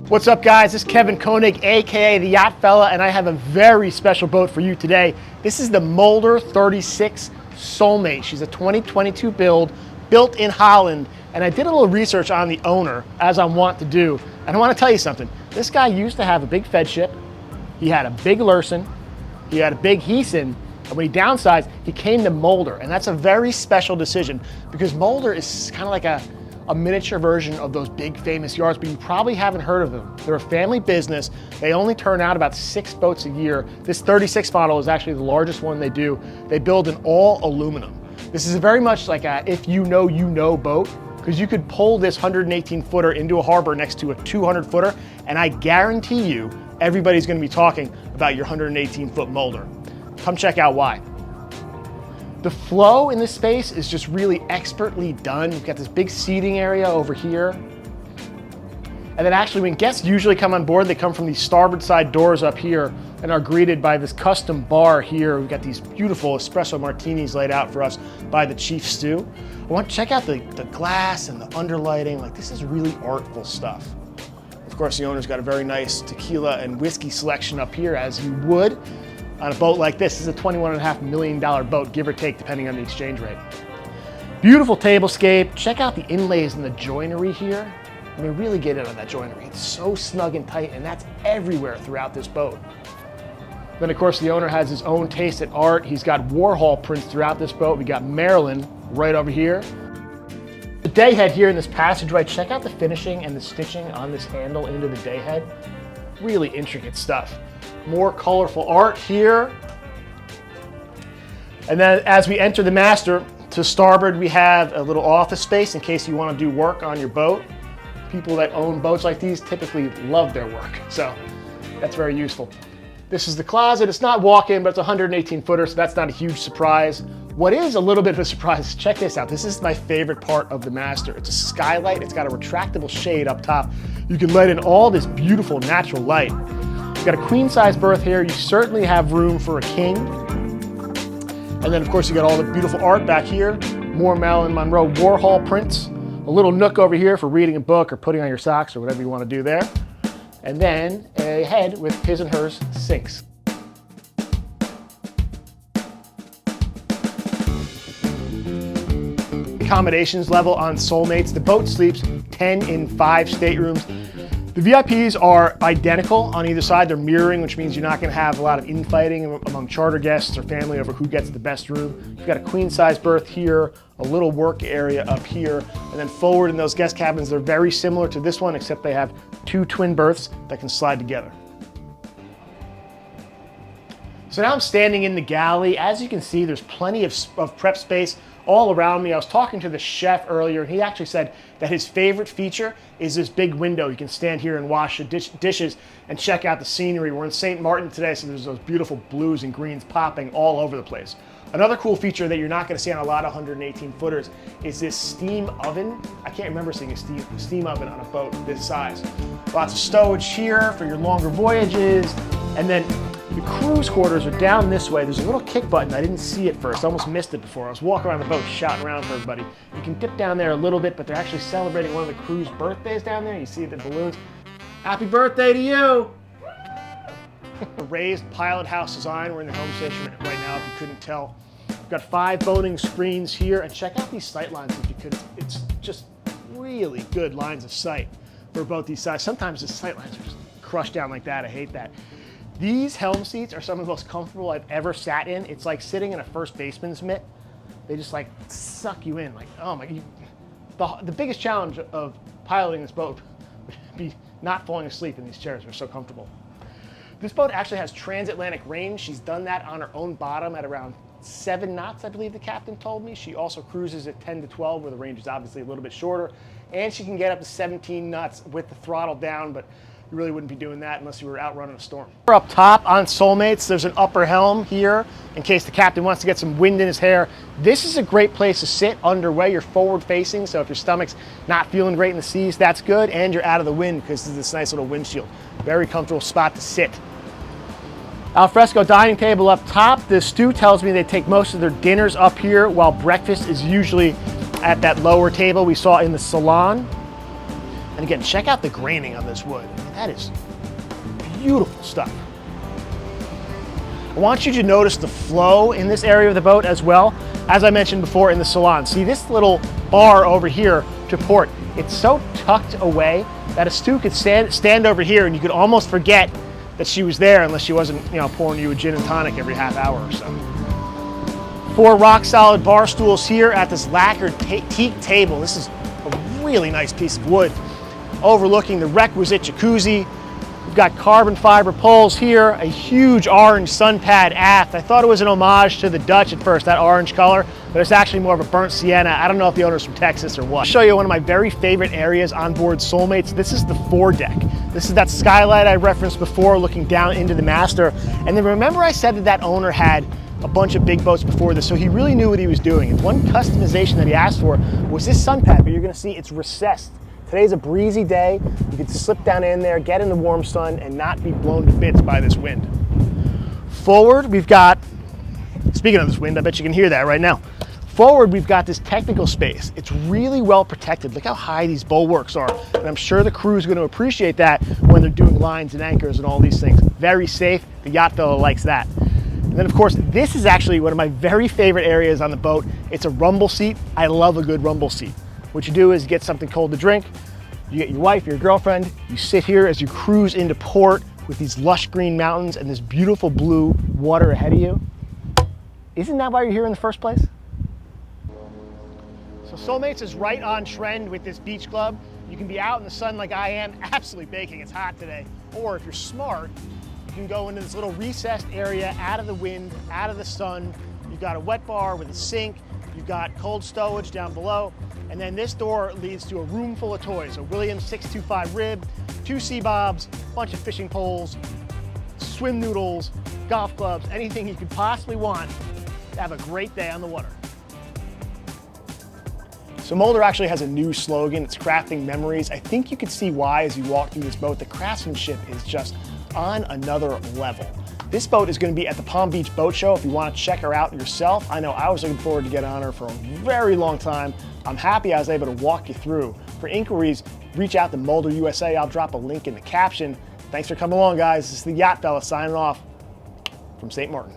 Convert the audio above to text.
What's up, guys? This is Kevin Koenig, aka the Yacht Fella, and I have a very special boat for you today. This is the Mulder 36 Soulmate. She's a 2022 build, built in Holland, and I did a little research on the owner, as I'm wont to do, and I want to tell you something. This guy used to have a big Fed ship, he had a big Lursen, he had a big Heeson, and when he downsized, he came to Mulder, and that's a very special decision because Mulder is kind of like a miniature version of those big famous yards, but you probably haven't heard of them. They're a family business. They only turn out about 6 boats a year. This 36 model is actually the largest one they do. They build in all aluminum. This is very much like a if you know boat, because you could pull this 118 footer into a harbor next to a 200 footer, and I guarantee you everybody's gonna be talking about your 118 foot Mulder. Come check out why. The flow in this space is just really expertly done. You've got this big seating area over here. And then actually when guests usually come on board, they come from these starboard side doors up here and are greeted by this custom bar here. We've got these beautiful espresso martinis laid out for us by the chief stew. I want to check out the glass and the underlighting. Like, this is really artful stuff. Of course, the owner's got a very nice tequila and whiskey selection up here, as you would on a boat like this. This is a $21.5 million boat, give or take, depending on the exchange rate. Beautiful tablescape. Check out the inlays and the joinery here. I mean, really get in on that joinery. It's so snug and tight, and that's everywhere throughout this boat. Then, of course, the owner has his own taste in art. He's got Warhol prints throughout this boat. We got Maryland right over here. The day head here in this passageway, check out the finishing and the stitching on this handle into the day head. Really intricate stuff. More colorful art here. And then as we enter the master, to starboard we have a little office space in case you want to do work on your boat. People that own boats like these typically love their work, so that's very useful. This is the closet. It's not walk-in, but it's a 118 footer, so that's not a huge surprise. What is a little bit of a surprise, check this out. This is my favorite part of the master. It's a skylight. It's got a retractable shade up top. You can let in all this beautiful natural light. You've got a queen size berth here. You certainly have room for a king. And then of course you got all the beautiful art back here. More Marilyn Monroe Warhol prints. A little nook over here for reading a book or putting on your socks or whatever you want to do there. And then a head with his and hers sinks. Accommodations level on Soulmates. The boat sleeps 10 in 5 staterooms. The VIPs are identical on either side. They're mirroring, which means you're not going to have a lot of infighting among charter guests or family over who gets the best room. You've got a queen size berth here, a little work area up here, and then forward in those guest cabins, they're very similar to this one, except they have 2 twin berths that can slide together. So now I'm standing in the galley. As you can see, there's plenty of prep space all around me. I was talking to the chef earlier, and he actually said that his favorite feature is this big window. You can stand here and wash the dishes and check out the scenery. We're in St. Martin today, so there's those beautiful blues and greens popping all over the place. Another cool feature that you're not going to see on a lot of 118 footers is this steam oven. I can't remember seeing a steam oven on a boat this size. Lots of stowage here for your longer voyages, and then the cruise quarters are down this way. There's a little kick button. I didn't see it first. I almost missed it before. I was walking around the boat shouting around for everybody. You can dip down there a little bit, but they're actually celebrating one of the cruise birthdays down there. You see the balloons. Happy birthday to you! A raised pilot house design. We're in the home station right now, if you couldn't tell. We've got 5 boating screens here, and check out these sight lines if you could. It's just really good lines of sight for a boat these size. Sometimes the sight lines are just crushed down like that. I hate that. These helm seats are some of the most comfortable I've ever sat in. It's like sitting in a first baseman's mitt. They just like suck you in. Like, oh my, the biggest challenge of piloting this boat would be not falling asleep in these chairs. They're so comfortable. This boat actually has transatlantic range. She's done that on her own bottom at around 7 knots, I believe the captain told me. She also cruises at 10 to 12, where the range is obviously a little bit shorter. And she can get up to 17 knots with the throttle down, but you really wouldn't be doing that unless you were out running a storm. Up top on Soulmates, there's an upper helm here in case the captain wants to get some wind in his hair. This is a great place to sit underway. You're forward facing, so if your stomach's not feeling great in the seas, that's good, and you're out of the wind because there's this nice little windshield. Very comfortable spot to sit. Alfresco dining table up top. The stew tells me they take most of their dinners up here, while breakfast is usually at that lower table we saw in the salon. And again, check out the graining on this wood. That is beautiful stuff. I want you to notice the flow in this area of the boat as well. As I mentioned before in the salon, see this little bar over here to port. It's so tucked away that a stew could stand over here and you could almost forget that she was there unless she wasn't, pouring you a gin and tonic every half hour or so. 4 rock solid bar stools here at this lacquered teak table. This is a really nice piece of wood overlooking the requisite jacuzzi. We've got carbon fiber poles here, a huge orange sun pad aft. I thought it was an homage to the Dutch at first, that orange color, but it's actually more of a burnt sienna. I don't know if the owner's from Texas or what. I'll show you one of my very favorite areas on board Solemates. This is the foredeck. This is that skylight I referenced before, looking down into the master. And then remember I said that owner had a bunch of big boats before this, so he really knew what he was doing. And one customization that he asked for was this sun pad, but you're gonna see it's recessed. Today's a breezy day. You can slip down in there, get in the warm sun, and not be blown to bits by this wind. Forward, we've got, speaking of this wind, I bet you can hear that right now. Forward, we've got this technical space. It's really well protected. Look how high these bulwarks are. And I'm sure the crew is going to appreciate that when they're doing lines and anchors and all these things. Very safe. The yacht fella likes that. And then, of course, this is actually one of my very favorite areas on the boat. It's a rumble seat. I love a good rumble seat. What you do is get something cold to drink, you get your wife, your girlfriend, you sit here as you cruise into port with these lush green mountains and this beautiful blue water ahead of you. Isn't that why you're here in the first place? So Solemates is right on trend with this beach club. You can be out in the sun like I am, absolutely baking, it's hot today. Or if you're smart, you can go into this little recessed area out of the wind, out of the sun. You've got a wet bar with a sink, you've got cold stowage down below. And then this door leads to a room full of toys. A Williams 625 rib, 2 sea bobs, a bunch of fishing poles, swim noodles, golf clubs, anything you could possibly want to have a great day on the water. So Mulder actually has a new slogan. It's crafting memories. I think you could see why as you walk through this boat. The craftsmanship is just on another level. This boat is going to be at the Palm Beach Boat Show if you want to check her out yourself. I know I was looking forward to get on her for a very long time. I'm happy I was able to walk you through. For inquiries, reach out to Mulder USA. I'll drop a link in the caption. Thanks for coming along, guys. This is the Yacht Fella signing off from St. Martin.